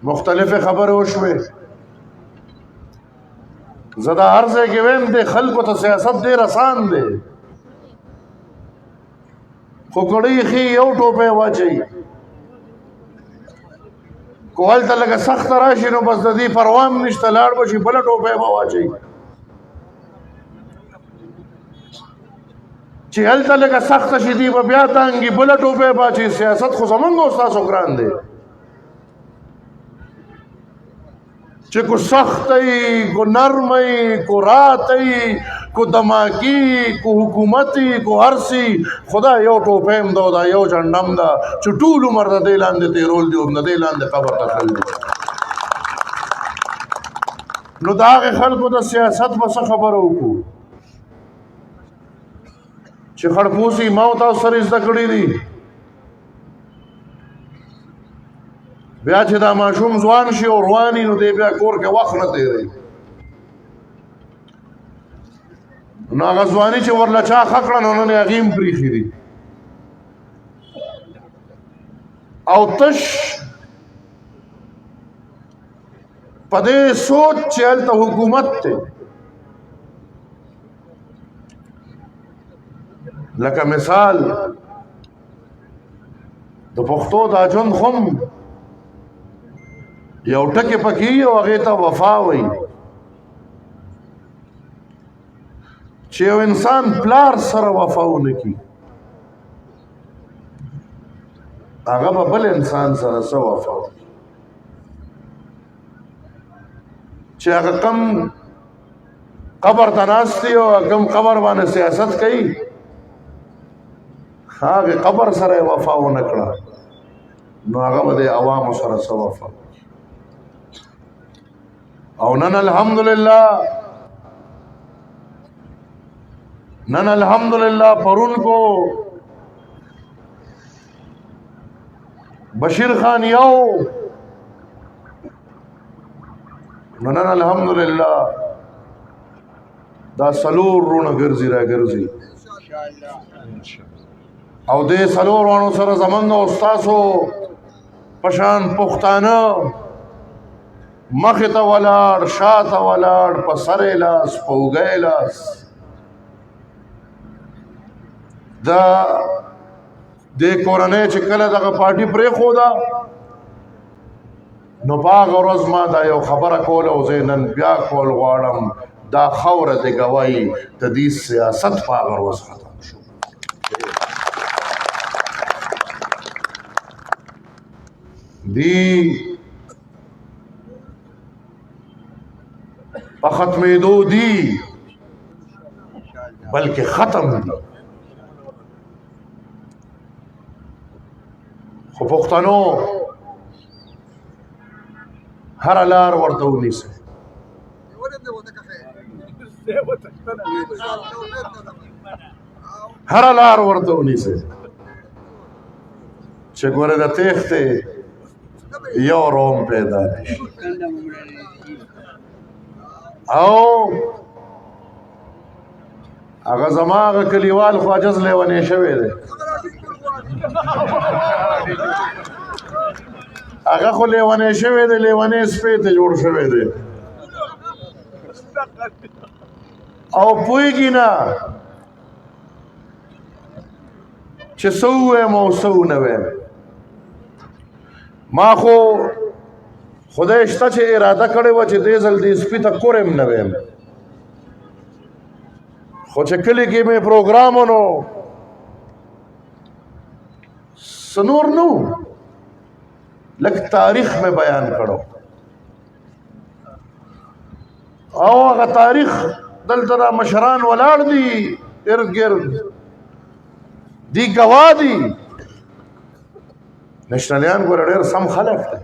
مختلف خبرې وشوې. زه دا هر ځای کې ویم دی خلکو ته سیاست ډېر اسان دی، خو کړۍ ښي یو ټوپی واچوي، کو هلته لږه سخته راشي نو بس د دې پروا هم نشته، لاړ به شي بله ټوپی به واچوي. چې هلته لږه سخته شي دی به بیا تانګي بله ټوپی به اچوي. سیاست خو زمونږ او ستاسو ګران دی، چې کو سخت ای، کو نرم ای، کو رات ای، کو دماغی، کو حکومتی، کو هرسی، خدا یو ټوپیم دا دا یو جنډم دا چې ټول عمر د دې لاندې تیرول دی او د دې لاندې قبر ته تلل دي. نو د هغې خلکو د سیاست به څه خبره وکړو چې خړپوسي ما او تاسو سره زده کړي دي، بیا چې دا ماشوم ځوان شي او رواني نو دی بیا کور کې وخت نه تېروي. نو هغه ځواني چې ورله چا ښه کړه نو نن یې هغې هم پرېښي دي او تش په دې سوچ چې هلته حکومت دی. لکه مثال د پښتو دا ژوند خو یو ټکې پکې او هغې ته وفا وایي چې یو انسان پلار سره وفا ونه کړي هغه به بل انسان سره څه وفا وکړي چې هغه کم قبر ته ناست دی او کم قبر باندې سیاست کوي هغې قبر سره یې وفا ونه کړه نو هغه به د عوامو سره څه وفا او نن الحمدللہ پرون کو بشیر خان یو نن الحمدللہ دا سلور رونه ګرځي را ګرځي او دې سلور رونو سره زمونږ استادو پشان پښتانه مخې ته ولاړ شاته ولاړ په سرې لاس په اوږه لاس دا دې کورنۍ چې کله دغه پارټي پرېښوده نو په هغه ورځ ما دا یو خبره کوله او زه نن بیا کول غواړم دا خوره د ګوایي د دې سیاست په هغه ورځ ختم شو. دی په ختمېدو دي بلکې ختم دي خو پښتنو هر لار ورته ونیسئ هر لار ورته ونیسئ چې ګوره د تېښتې یو روم پیدا نشي او هغه زما هغه کلیوال خو عجز لیونی شوی دی هغه خو لیونی شوی دی لیونی سپی ته جوړ شوی دی او پوهېږي نه چې څه ووایم او څه ونه وایم. ما خو خدای شته چې اراده کړې وه چې دې ځل دې سپي ته کورم نه ویم خو چې کلي کې مې پروګرام ونو څه نور نه و لږ تاریخ مې بیان کړو او هغه تاریخ دلته دا مشران ولاړ دي ارد ګرد دی ګواه دي نشنلیان ګوره ډېر سم خلک دی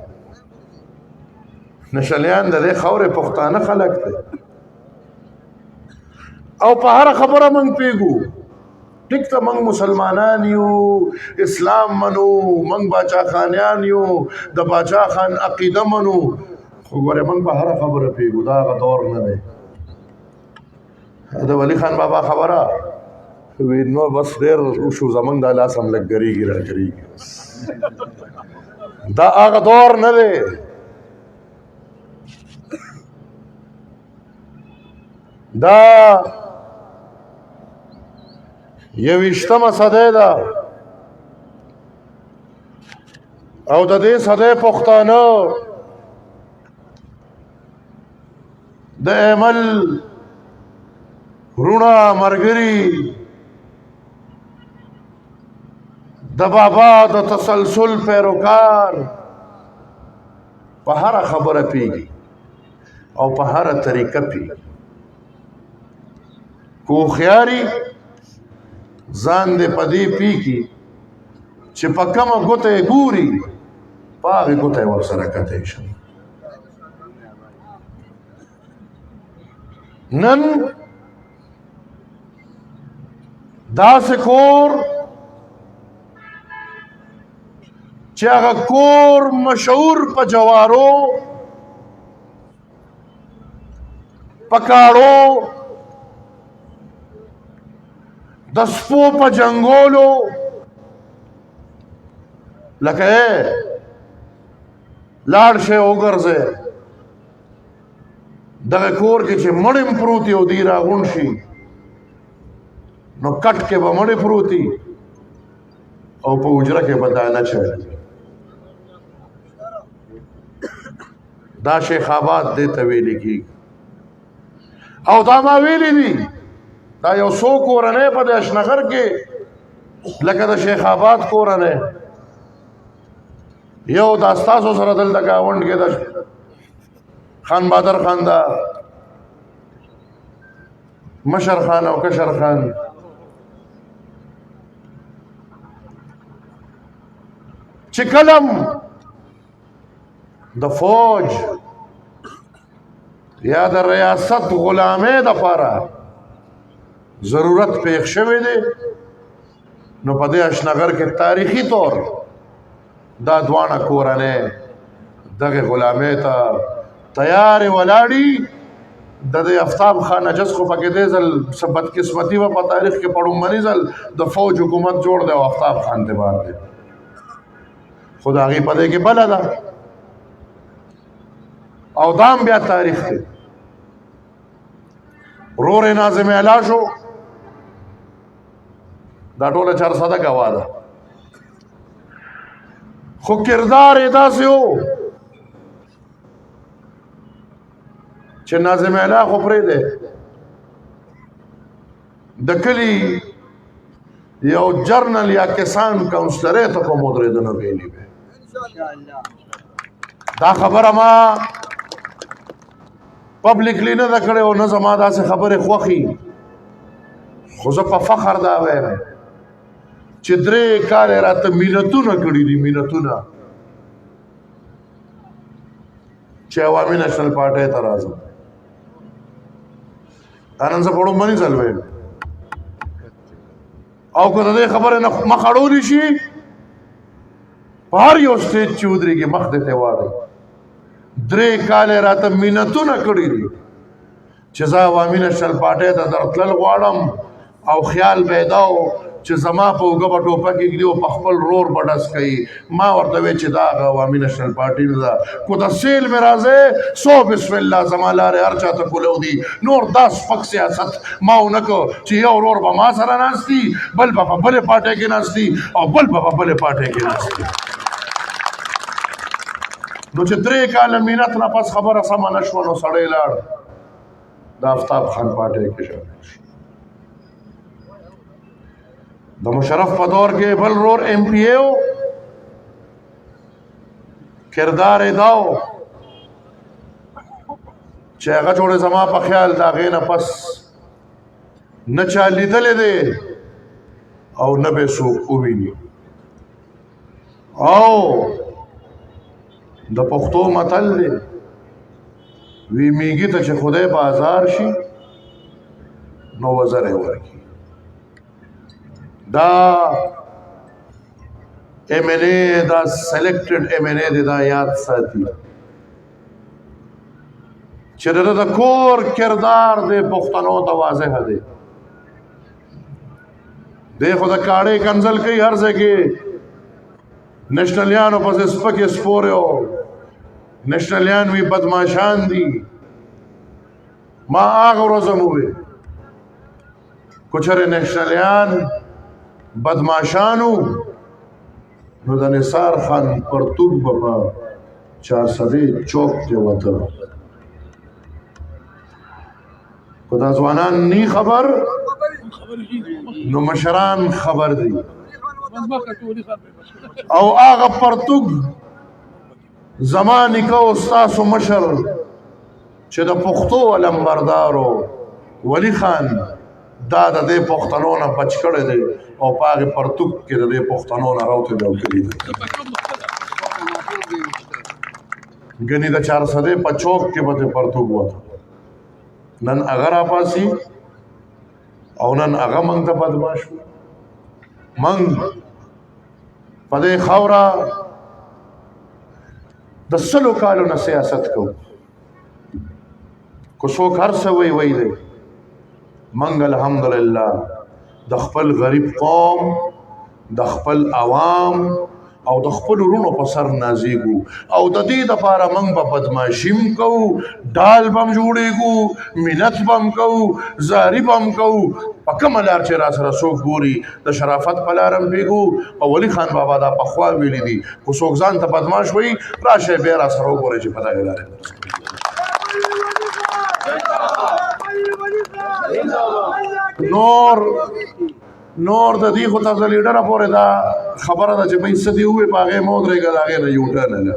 نشنلیان د دې خاورې پښتانه خلک دی او په هره خبره موږ پوهېږو ټیک ته موږ مسلمانان یو اسلام منو موږ باچا خانیان یو د باچا خان عقیده منو خو ګوره موږ په هره خبره پوهېږو دا هغه دور نه دی د ولی خان بابا خبره وی نو بس ډېر وشو زمونږ دا لاس هم لږ ګرېږي را ګرېږي دا هغه دور نه دی دا یویشتمه صدی ده او د دې صدی پښتانه د عمل رونه ملګري د بابا د تسلسل پیروکار په هره خبره پیږي او په هره طریقه پیږي کو خیاري ځان دې په دې پیږي چې په کومه ګوته یې ګوري په هغې ګوته یې ورسره کتی شي نن داسې کور چې هغه کور مشهور په جوارو په کاړو د سپو په جنګولو لکه لاړ شئ وګرځئ دغه کور کې چې مړی پروت وي او دوی راغونډ شي نو کټ کې به مړی پروت وي او په حجره کې به دانه چوي دا شیخ آباد دې ته ویلې کېږي او دا ما ویلي دي دا یو څو کورنۍ په دې اشنغر کې لکه د شیخ آباد کورنۍ یو دا ستاسو سره دلته ګاونډ کې د خان بادر خان دا مشر خان او کشر خان چې کلم د فوج یا د ریاست غلامۍ دپاره ضرورت پیښ شوی دی نو په دې اشنغر کې تاریخي طور دا دواړه کورنۍ دغه غلامۍ ته تیارې ولاړې د دې آفتاب خان نجس خو پکې دې ځل څه بدقسمتي وه په تاریخ کې پړومبني ځل د فوج حکومت جوړ دی او آفتاب خان ته بار دی خو د هغې په دې کې بله ده او دام بیا تاریخ دی ورور یې ناظم اعلی شو دا ټوله چارسده ګواه ده خو کردار یې داسې و چې ناظم اعلی خو پرېږدی د کلي یو جرنل یا کسان کاونسلرۍ ته په مدرېدنه ویلي وی دا خبره ما پبلکلی نه ده کړې او نه زما داسې خبرې خوښي خو زه په فخر دا وایم چې 3 کاله راته مینتونه کړي دي مینتونه چې عوامي نېشنل پارټۍ ته راځم دا نن زه پړومبني ځل وایم او که د دې خبرې نه مخ اړولی شي په هر یو سټیج چې ودرېږي مخ دې ته واړوي 3 کاله راته مینتونه کړي دي چې زه عوامي نېشنل پارټۍ ته درتلل غواړم او خیال پیدا و چې زما په اوږه به ټوپک ږدي او په خپل رور به ډز کوي ما ورته وی چې دا هغه عوامي نېشنل پارټي نه ده کو د سیل مې راځئ سو بسم الله زما لارې هر چا ته کولو دي نور دا سپک سیاست ما ونه کړ چې یو ورور به ما سره ناست دي بل به په بلې پارټۍ کې ناست دي او بل به په بلې پارټۍ کې ناست دي نو چې 3 کاله مینت نه پس خبره سمه نه شوه نو سړی لاړ د آفتاب خان پارټۍ کې شامل شو د مشرف په دور کې بل رور ایم پی اے و کردار یې دا و چې هغه جوړې زما په خیال د هغې نه پس نه چا لیدلی دی او نه به څوک وویني او د پښتو متل دی وی میږي ته چې خدای بازار شي نو وزر یې ورکړي دا ایم این اے دا سلیکټډ ایم این اے دی دا یاد ساتي چې د کور کردار د پښتنو ته واضح دی دی خو د کاړې کنځل کوي هر ځای کې نېشنلیانو پسې سپکې سپورې او نېشنلیان وي بدماشان دي ما هغه ورځ هم وویل که چېرې نیشنلیان بدماشانو نو د نثار خان پرتوګ به په چارسدې چوک کې وته که دا ځوانان نی خبر نو مشران خبر دي او هغه پرتوګ زما نیکه او ستاسو مشر چې د پښتو علمبردارو ولی خان دا د دې پښتنو نه بچ کړی دی او په هغې پرتوګ کې د دې پښتنو نه راوتلی او کلي دی ګنې د چارسدې په چوک کې به د پرتوګ وته نن هغه راپاسي او نن هغه موږ ته بدماش وو موږ په دې خاوره د سلو کالو نه سیاست کوو که څوک هر څه وی دی موږ الحمدلله د خپل غریب قوم د خپل عوام او د خپل ورونو په سر نازیږو او د دې دپاره موږ به بدماشي هم کوو ډال به هم جوړېږو منت به هم کوو زاري به هم کوو په کومه لار چې را سره څوک ګوري د شرافت په لار هم پرېږو او ولي خان بابا دا پخوا ویلي دي که څوک ځان ته بدماش وایي راشئ بیا را سره وګورئ چې په دغې لارې نور د دې خو تاسو لیډره پورې دا خبره ده چې بھئی څه دې ووې په هغې مه ودرېږه د هغې نه یوټرن نه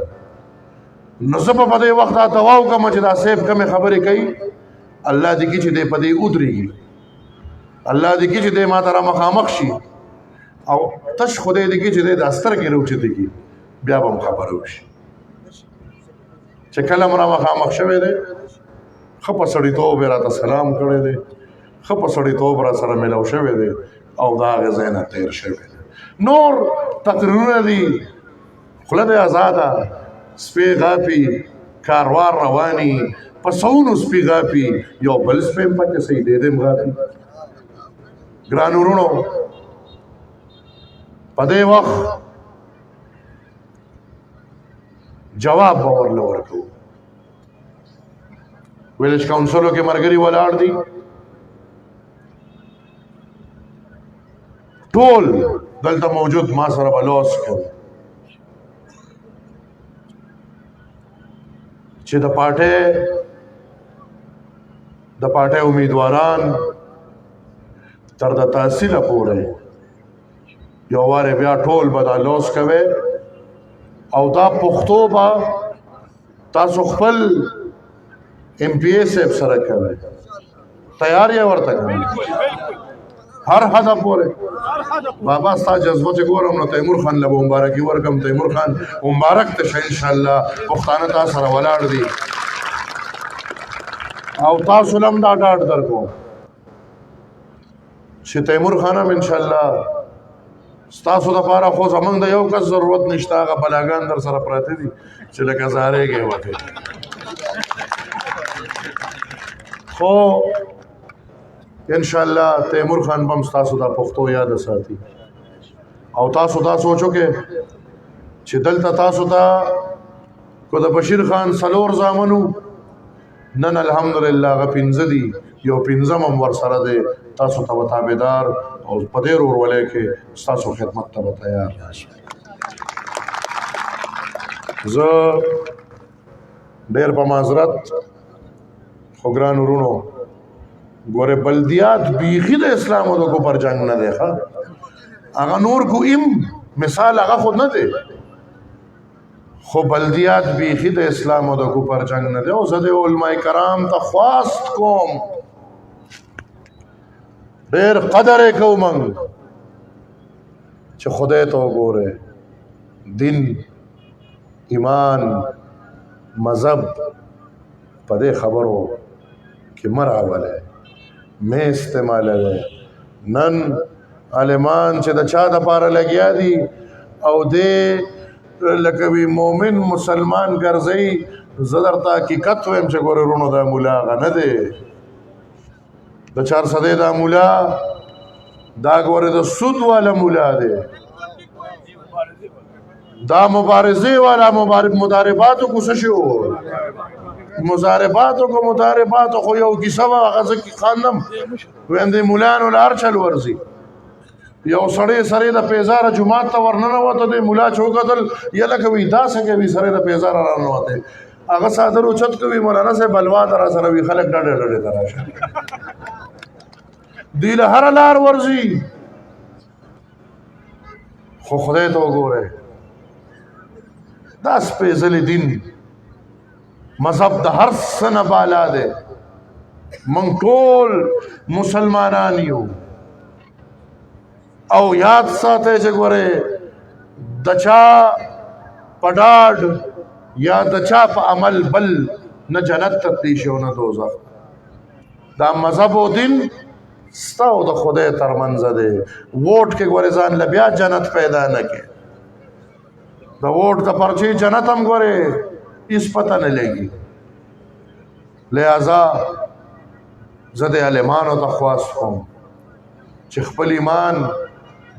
نو زه به په دې وخت دا دعا وکړم چې دا صاحب کمې خبرې کوي الله دې کړي چې دی په دې ودرېږي الله دې کړي چې دی ما ته را مخامخ شي او تش خدای دې کړي چې دی دا سترګې راوچتې کړي بیا به هم خبره وشي چې کله م را مخامخ شوی دی ښه په سړیتوب یې راته سلام کړی دی ښه په سړیتوب را سره میلاو شوی دی او د هغې ځای نه تېر شوی دی نور تقریرونه دي خوله دې ازاده سپی غاپي کاروار رواني په سونو سپي غاپي یو بل سپی هم پکې صحیح دی هم غاپي ګرانو وروڼو په دې وخت جواب به ورله ورکوو ویلج کاونسلو کې ملګري ولاړ دي ټول دلته موجود ما سره به لوس کوي چې د پارټۍ امیدواران تر د تحصیله پورې یو وارې بیا ټول به دا لوس کوي او دا پښتو به تاسو خپل ایم پی اے صاحب سره کوي تیار یې ورته کوي هر حده پورې بابا ستا جذبه چې ګورم نو تیمور خان له به مبارکي ورکړم تیمور خان مبارک ته شه انشاءالله پښتانه تا سره ولاړ دي او تاسو له هم دا ډاډ درکوم چې تیمور خان هم انشاءالله ستاسو دپاره خو زموږ د یو کس ضرورت نشته هغه بلاګان در سره پراته دي چې لکه زارېږې وکړي خو انشاءالله تیمور خان بم ستاسو دا پښتو یاد ساتي او تاسو دا سوچو کې چې دلته تاسو ته کو د بشیر خان څلور زامنو نن الحمدلله هغه پنځه دي یو پنځم هم ورسره دی تاسو ته به تابعدار او په دې ورورولۍ کې ستاسو خدمت ته به تیار زه ډېر په معذرت خو ګران وروڼو ګوره بلدیات بیخي د اسلام او د کفر جنگ نه دی هغه نور کویم مثال هغه خود نه دی خو بلدیات بیخي د اسلام او د کفر جنگ نه دی او زه د علماء کرام ته خواست کوم ډېر قدر یې کوو موږ چې خدای ته وګورئ دین ایمان مذهب په دې خبرو کې مه راولئ مې استعمالوئ نن عالمان چې د چا دپاره لګیا دي او دې لکه وي مؤمن مسلمان ګرځئ زه درته حقیقت وایم چې ګورې وروڼو دا مولا هغه نه دی د چارسدې دا مولا دا ګورې د سود والا مولا دی دا مبارزې والا مضارباتو کو څه شو مضارباتو کو مضارباتو خو یو کیسه وه هغه زه خواندم ویم د ملایانو له هر چل ورځي یو سړی سړی د پیزاره جومات ته ورننوته دی ملا چې وکتل یلکه وي دا څه کوي سړی د پیزاره راننوتی هغه څادر اوچت کوي مولانا صاحب بلوا ته راسره وي خلک ډډې ډډې ته راشه دوی له هره لار ورځي خو خدای ته وګورئ دا سپېڅلی دین مذهب د هر څه نه بالا دی موږ ټول مسلمانان یو او یاد ساتئ چې ګورئ د چا په ډاډ یا د چا په عمل بل نه جنت ته تللی شي او نه دوزخ دا مذهب او دین ستا او د خدای ترمنځ دی ووټ کې ګورې ځان له بیا جنت پیدا نه کې د ووټ د پرچې جنت هم ګورې هېڅ پته نه لګي لہذا زه د عالمانو ته خواست کوم چې خپل ایمان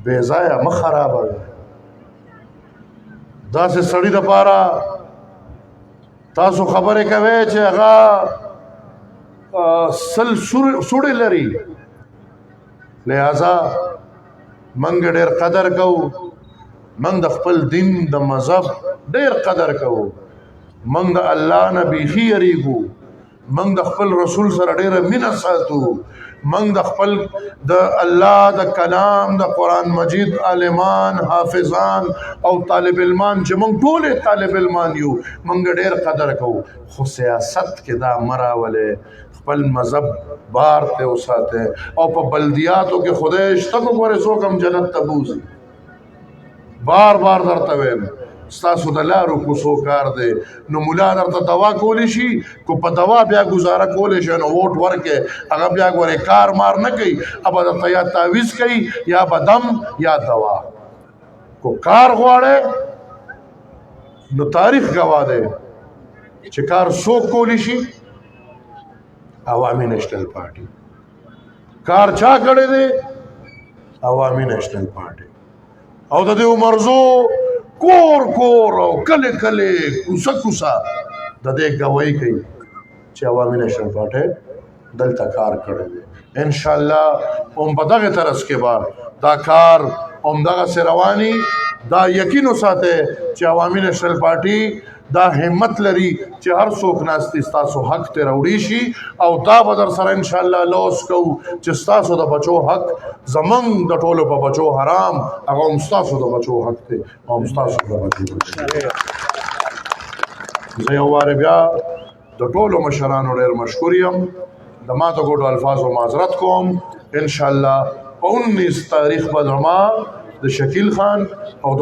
بې ځایه مه خرابوئ داسې سړي دپاره تاسو خبرې کوئ چې هغه سل سوړې لري لہذا منګ ډېر قدر کوو منګ د خپل دین د مذهب ډېر قدر کوو منګ د الله نه بیخي یریږو منګ د خپل رسول سره ډېره مینه ساتو منګ د خپل د الله د کلام د قرآن مجید عالمان حافظان او طالب علمان چې موږ ټول طالب علمان یو موږ ډېر قدر کوو خو سیاست کې دا مه راولئ خپل مذهب بار ته وساتئ او په بلدیاتو کې خدای شته نو ګورې څوک هم جنت ته بوځي بار بار درته وایم ستاسو د لارو کوڅو کار دی نو ملا درته دوا کولی شي کو په دوا بیا ګزاره کولی شي نو ووټ ورکې هغه بیا ګورې کار مار نه کوي به درته یا تعویض کوي یا به دم یا دوا کو کار غواړې نو تاریخ گواه دی چې کار څوک کولی شي عوامي نیشنل پارټي کار چا کړی دی عوامي نیشنل پارټي او د دې عمرزو کور کور او کله کله کوسه کوسه د دې گواہی کوي چې عوامي نیشنل پارټي دلته کار کړی دی ان شاء الله هم په دغه طرز کې به دا کار هم دغسې رواني دا یقین وساتئ چې عوامي نیشنل پارټي دا همت لري چې هر څوک ناستي ستاسو حق ته راوړي شي او دا به در سره انشاءالله لوس کوو چې ستاسو د بچو حق زمونږ د ټولو په بچو حرام هغه هم ستاسو د بچو حق دی او هم ستاسو د بچو زه یو وارې بیا د ټولو مشرانو ډېر مشکور یم د ماته ګوډو الفاظو معذرت کوم انشاءالله په 19 تاریخ به زما د شکیل خان او